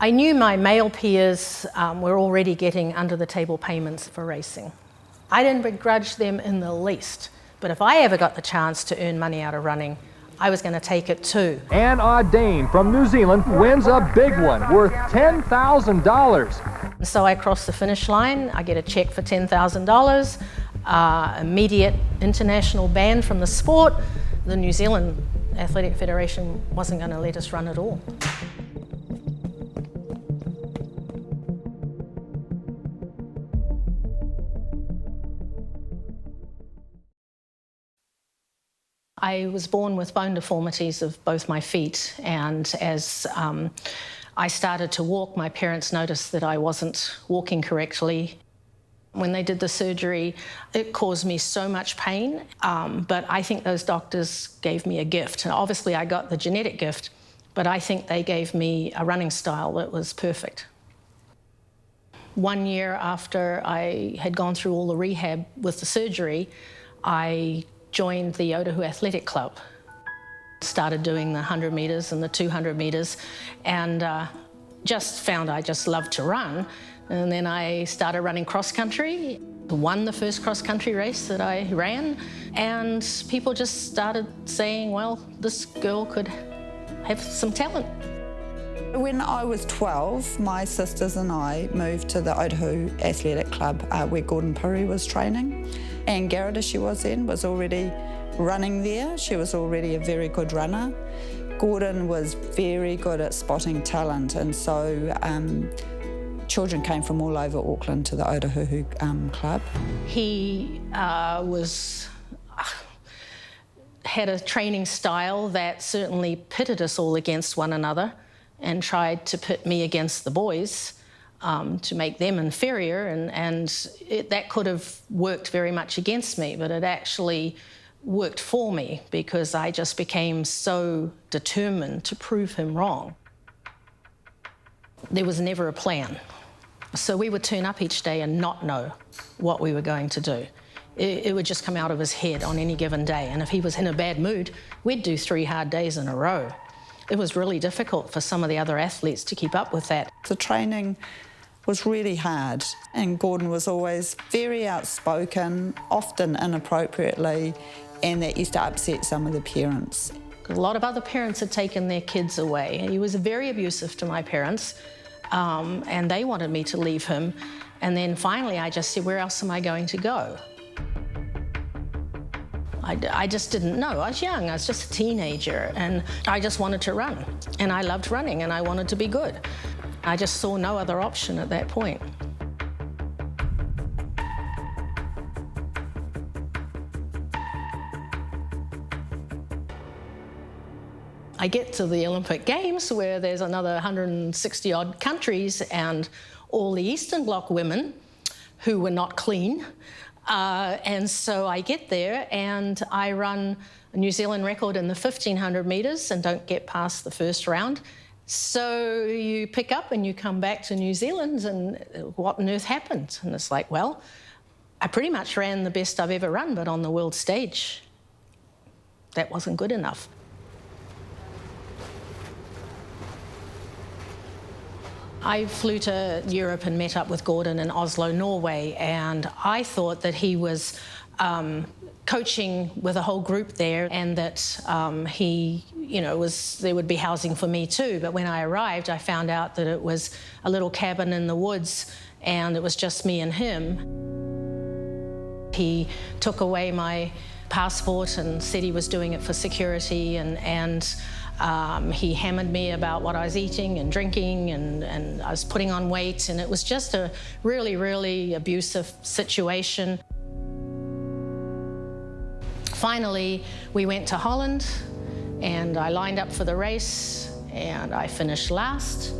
I knew my male peers were already getting under-the-table payments for racing. I didn't begrudge them in the least, but if I ever got the chance to earn money out of running, I was going to take it too. And Audain from New Zealand wins a big one worth $10,000. So I cross the finish line, I get a check for $10,000, immediate international ban from the sport. The New Zealand Athletic Federation wasn't going to let us run at all. I was born with bone deformities of both my feet, and as I started to walk, my parents noticed that I wasn't walking correctly. When they did the surgery, it caused me so much pain, but I think those doctors gave me a gift. And obviously I got the genetic gift, but I think they gave me a running style that was perfect. 1 year after I had gone through all the rehab with the surgery, I joined the Aotearoa Athletic Club. Started doing the 100 metres and the 200 metres, and just found I just loved to run. And then I started running cross country, won the first cross country race that I ran, and people just started saying, well, this girl could have some talent. When I was 12, my sisters and I moved to the Aotearoa Athletic Club where Gordon Puri was training. And Garrett, as she was then, was already running there. She was already a very good runner. Gordon was very good at spotting talent, and so children came from all over Auckland to the Aotearoa Club. He had a training style that certainly pitted us all against one another and tried to pit me against the boys to make them inferior, and that could have worked very much against me, but it actually worked for me because I just became so determined to prove him wrong. There was never a plan. So we would turn up each day and not know what we were going to do. It would just come out of his head on any given day, and if he was in a bad mood, we'd do 3 hard days in a row. It was really difficult for some of the other athletes to keep up with that. The training was really hard, and Gordon was always very outspoken, often inappropriately, and that used to upset some of the parents. A lot of other parents had taken their kids away. He was very abusive to my parents, and they wanted me to leave him. And then finally I just said, where else am I going to go? I just didn't know. I was young, I was just a teenager, and I just wanted to run. And I loved running, and I wanted to be good. I just saw no other option at that point. I get to the Olympic Games where there's another 160 odd countries and all the Eastern Bloc women who were not clean. And so I get there and I run a New Zealand record in the 1500 metres and don't get past the first round. So you pick up and you come back to New Zealand, and what on earth happened? And it's like, well, I pretty much ran the best I've ever run, but on the world stage, that wasn't good enough. I flew to Europe and met up with Gordon in Oslo, Norway, and I thought that he was coaching with a whole group there, and that he, there would be housing for me too. But when I arrived, I found out that it was a little cabin in the woods, and it was just me and him. He took away my passport and said he was doing it for security, and he hammered me about what I was eating and drinking, and I was putting on weight, and it was just a really, really abusive situation. Finally, we went to Holland, and I lined up for the race, and I finished last,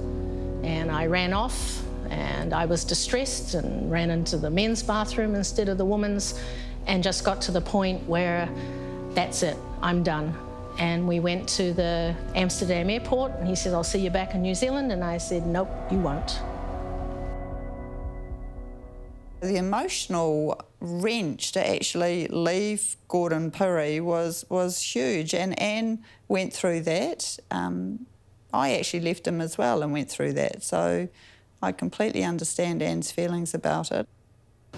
and I ran off, and I was distressed and ran into the men's bathroom instead of the women's, and just got to the point where that's it, I'm done. And we went to the Amsterdam airport, and he said, I'll see you back in New Zealand. And I said, nope, you won't. The emotional wrench to actually leave Gordon Puri was huge, and Anne went through that. I actually left him as well and went through that. So I completely understand Anne's feelings about it.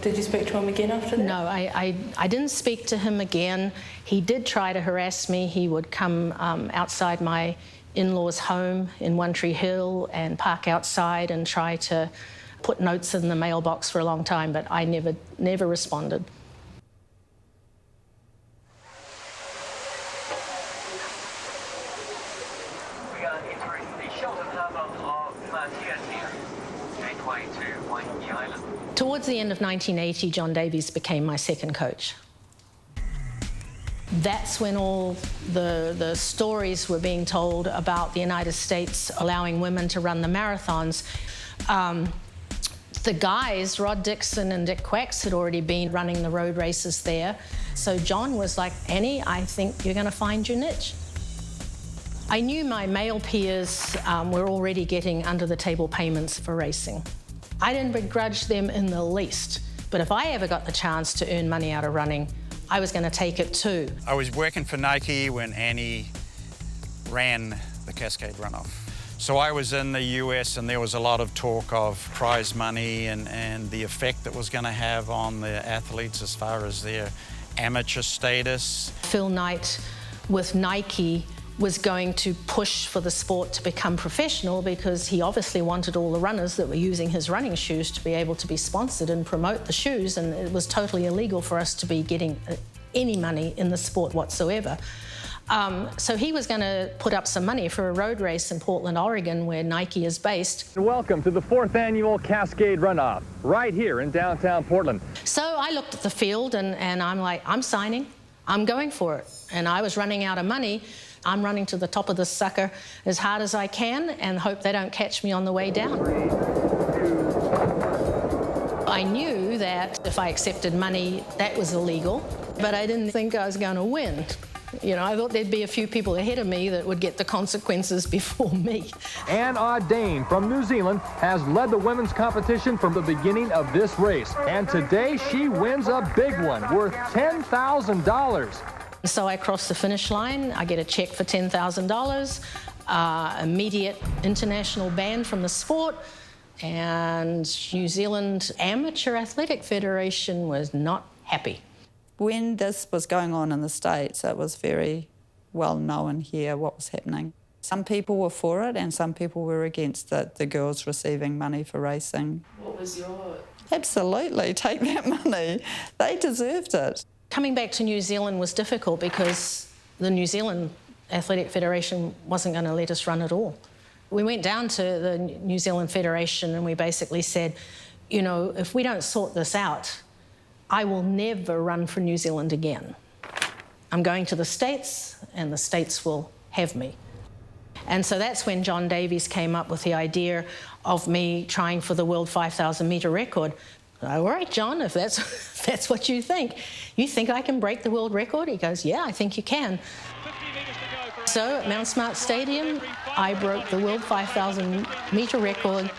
Did you speak to him again after that? No, I didn't speak to him again. He did try to harass me. He would come outside my in-laws' home in One Tree Hill and park outside and try to put notes in the mailbox for a long time, but I never responded. We are entering the sheltered harbour of Aotearoa, gateway to Waiheke Island. Towards the end of 1980, John Davies became my second coach. That's when all the stories were being told about the United States allowing women to run the marathons. The guys, Rod Dixon and Dick Quacks, had already been running the road races there. So John was like, Annie, I think you're going to find your niche. I knew my male peers were already getting under-the-table payments for racing. I didn't begrudge them in the least, but if I ever got the chance to earn money out of running, I was going to take it too. I was working for Nike when Annie ran the Cascade Runoff. So I was in the US and there was a lot of talk of prize money and the effect it was going to have on the athletes as far as their amateur status. Phil Knight with Nike was going to push for the sport to become professional because he obviously wanted all the runners that were using his running shoes to be able to be sponsored and promote the shoes, and it was totally illegal for us to be getting any money in the sport whatsoever. So he was going to put up some money for a road race in Portland, Oregon, where Nike is based. Welcome to the 4th annual Cascade Runoff, right here in downtown Portland. So I looked at the field and I'm like, I'm signing, I'm going for it. And I was running out of money. I'm running to the top of this sucker as hard as I can and hope they don't catch me on the way down. I knew that if I accepted money, that was illegal, but I didn't think I was going to win. You know, I thought there'd be a few people ahead of me that would get the consequences before me. Anne Audain from New Zealand has led the women's competition from the beginning of this race. And today she wins a big one worth $10,000. So I cross the finish line, I get a check for $10,000, immediate international ban from the sport, and New Zealand Amateur Athletic Federation was not happy. When this was going on in the States, it was very well known here what was happening. Some people were for it and some people were against it, the girls receiving money for racing. What was your... Absolutely, take that money. They deserved it. Coming back to New Zealand was difficult because the New Zealand Athletic Federation wasn't going to let us run at all. We went down to the New Zealand Federation and we basically said, you know, if we don't sort this out, I will never run for New Zealand again. I'm going to the States and the States will have me. And so that's when John Davies came up with the idea of me trying for the world 5,000 metre record. All right, John, if that's what you think I can break the world record? He goes, yeah, I think you can. So at Mount Smart Stadium, I broke the world 5,000 metre record,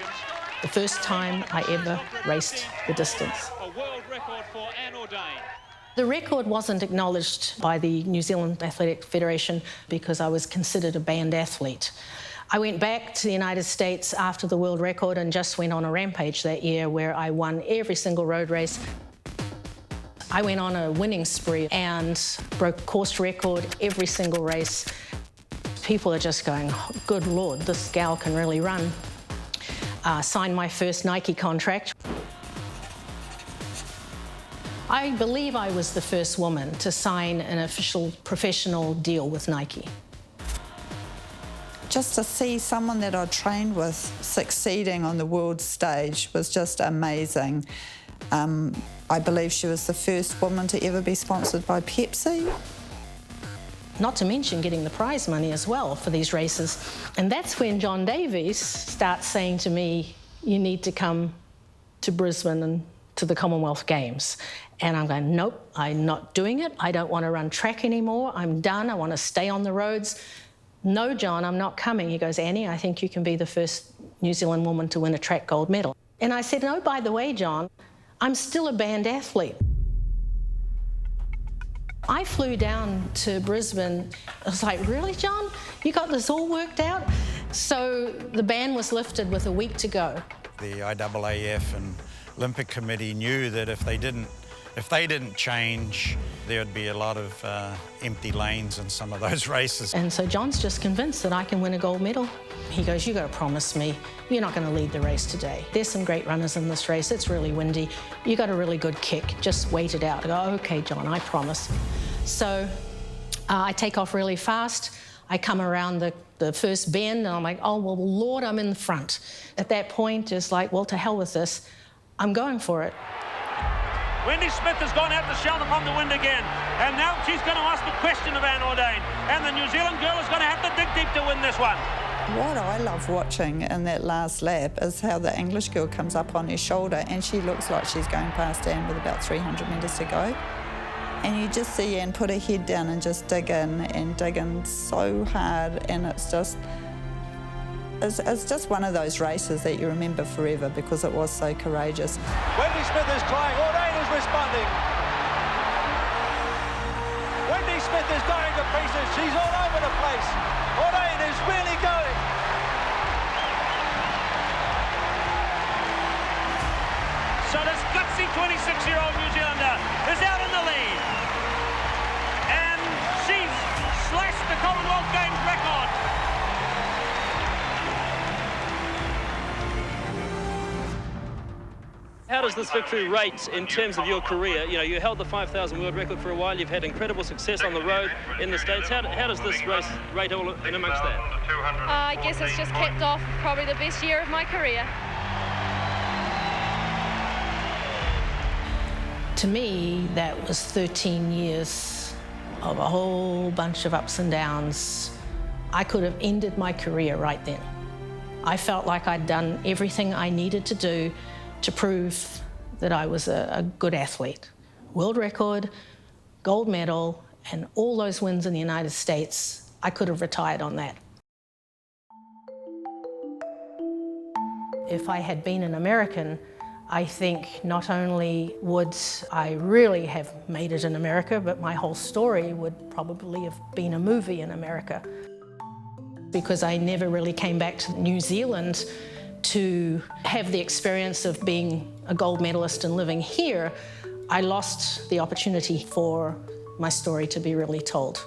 the first time I ever raced the distance. A world record for Audain. The record wasn't acknowledged by the New Zealand Athletic Federation because I was considered a banned athlete. I went back to the United States after the world record and just went on a rampage that year where I won every single road race. I went on a winning spree and broke course record every single race. People are just going, oh, good Lord, this gal can really run. Signed my first Nike contract. I believe I was the first woman to sign an official professional deal with Nike. Just to see someone that I trained with succeeding on the world stage was just amazing. I believe she was the first woman to ever be sponsored by Pepsi. Not to mention getting the prize money as well for these races. And that's when John Davies starts saying to me, you need to come to Brisbane and to the Commonwealth Games. And I'm going, nope, I'm not doing it. I don't want to run track anymore. I'm done. I want to stay on the roads. No, John, I'm not coming. He goes, Annie, I think you can be the first New Zealand woman to win a track gold medal. And I said, no, by the way, John, I'm still a banned athlete. I flew down to Brisbane. I was like, really, John? You got this all worked out? So the ban was lifted with a week to go. The IAAF and Olympic Committee knew that if they didn't change, there would be a lot of empty lanes in some of those races. And so John's just convinced that I can win a gold medal. He goes, "You got to promise me you're not going to lead the race today. There's some great runners in this race. It's really windy. You got a really good kick. Just wait it out." I go, "Okay, John, I promise." So I take off really fast. I come around the first bend and I'm like, "Oh, well, Lord, I'm in the front." At that point, just like, well, to hell with this. I'm going for it. Wendy Smith has gone out to shelter from the wind again. And now she's going to ask the question of Audain. And the New Zealand girl is going to have to dig deep to win this one. What I love watching in that last lap is how the English girl comes up on her shoulder and she looks like she's going past Anne with about 300 metres to go. And you just see Anne put her head down and just dig in so hard, and it's just one of those races that you remember forever because it was so courageous. Wendy Smith is trying. Audain is responding. Wendy Smith is going to pieces. She's all over the place. Audain is really going. So this gutsy 26-year-old New Zealander is out in the lead. And she's slashed the Commonwealth Games record. How does this victory rate in terms of your career? You know, you held the 5,000 world record for a while. You've had incredible success on the road in the States. How does this race rate all in amongst that? I guess it's just kicked off probably the best year of my career. To me, that was 13 years of a whole bunch of ups and downs. I could have ended my career right then. I felt like I'd done everything I needed to do to prove that I was a good athlete. World record, gold medal, and all those wins in the United States, I could have retired on that. If I had been an American, I think not only would I really have made it in America, but my whole story would probably have been a movie in America. Because I never really came back to New Zealand to have the experience of being a gold medalist and living here, I lost the opportunity for my story to be really told.